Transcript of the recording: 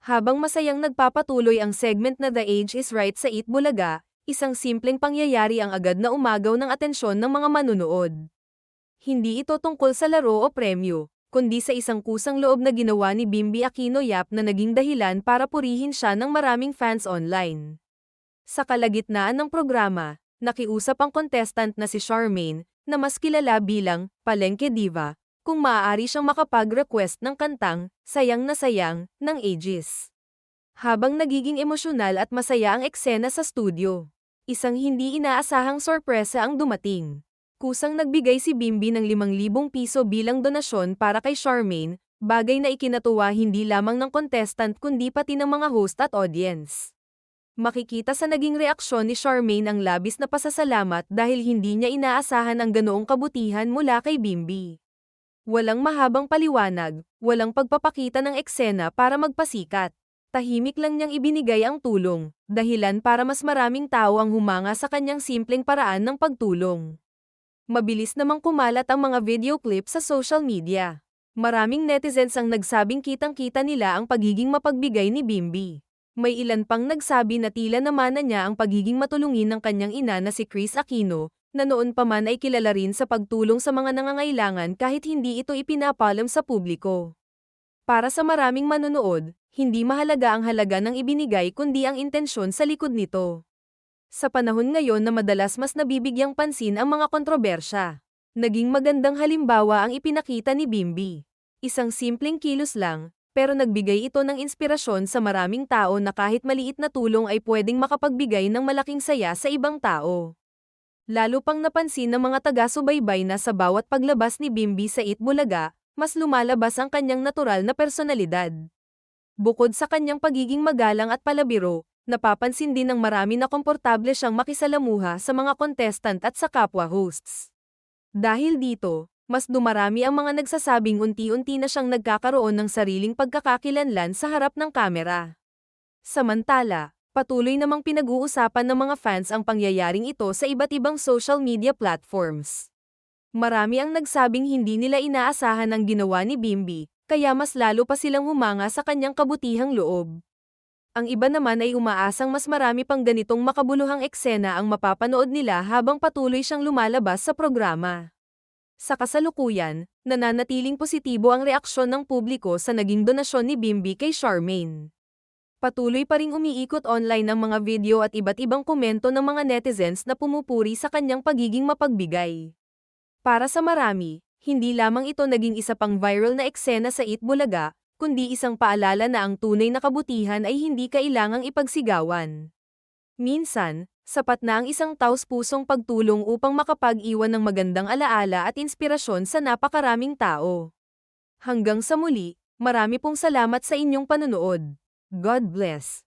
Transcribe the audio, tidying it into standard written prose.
Habang masayang nagpapatuloy ang segment na The Age is Right sa Eat Bulaga, isang simpleng pangyayari ang agad na umagaw ng atensyon ng mga manunood. Hindi ito tungkol sa laro o premyo, kundi sa isang kusang loob na ginawa ni Bimby Aquino Yap na naging dahilan para purihin siya ng maraming fans online. Sa kalagitnaan ng programa, nakiusap ang contestant na si Charmaine, na mas kilala bilang Palengke Diva, kung maaari siyang makapag-request ng kantang Sayang na Sayang ng Aegis. Habang nagiging emosyonal at masaya ang eksena sa studio, isang hindi inaasahang sorpresa ang dumating. Kusang nagbigay si Bimby ng 5,000 piso bilang donasyon para kay Charmaine, bagay na ikinatuwa hindi lamang ng contestant kundi pati ng mga host at audience. Makikita sa naging reaksyon ni Charmaine ang labis na pasasalamat dahil hindi niya inaasahan ang ganoong kabutihan mula kay Bimby. Walang mahabang paliwanag, walang pagpapakita ng eksena para magpasikat. Tahimik lang niyang ibinigay ang tulong, dahilan para mas maraming tao ang humanga sa kanyang simpleng paraan ng pagtulong. Mabilis namang kumalat ang mga video clip sa social media. Maraming netizens ang nagsabing kitang-kita nila ang pagiging mapagbigay ni Bimby. May ilan pang nagsabi na tila namana niya ang pagiging matulungin ng kanyang ina na si Kris Aquino, na noon pa man ay kilala rin sa pagtulong sa mga nangangailangan kahit hindi ito ipinapalam sa publiko. Para sa maraming manonood, hindi mahalaga ang halaga ng ibinigay kundi ang intensyon sa likod nito. Sa panahon ngayon na madalas mas nabibigyang pansin ang mga kontrobersya, naging magandang halimbawa ang ipinakita ni Bimby. Isang simpleng kilos lang, pero nagbigay ito ng inspirasyon sa maraming tao na kahit maliit na tulong ay pwedeng makapagbigay ng malaking saya sa ibang tao. Lalo pang napansin ng mga taga-subaybay na sa bawat paglabas ni Bimby sa Eat Bulaga, mas lumalabas ang kanyang natural na personalidad. Bukod sa kanyang pagiging magalang at palabiro, napapansin din ng marami na komportable siyang makisalamuha sa mga contestant at sa kapwa hosts. Dahil dito, mas dumarami ang mga nagsasabing unti-unti na siyang nagkakaroon ng sariling pagkakakilanlan sa harap ng kamera. Samantala, patuloy namang pinag-uusapan ng mga fans ang pangyayaring ito sa iba't ibang social media platforms. Marami ang nagsabing hindi nila inaasahan ang ginawa ni Bimby, kaya mas lalo pa silang humanga sa kanyang kabutihang loob. Ang iba naman ay umaasang mas marami pang ganitong makabuluhang eksena ang mapapanood nila habang patuloy siyang lumalabas sa programa. Sa kasalukuyan, nananatiling positibo ang reaksyon ng publiko sa naging donasyon ni Bimby kay Charmaine. Patuloy pa ring umiikot online ang mga video at iba't ibang komento ng mga netizens na pumupuri sa kanyang pagiging mapagbigay. Para sa marami, hindi lamang ito naging isa pang viral na eksena sa Eat Bulaga, kundi isang paalala na ang tunay na kabutihan ay hindi kailangang ipagsigawan. Minsan, sapat na ang isang taos-pusong pagtulong upang makapag-iwan ng magandang alaala at inspirasyon sa napakaraming tao. Hanggang sa muli, marami pong salamat sa inyong panonood. God bless.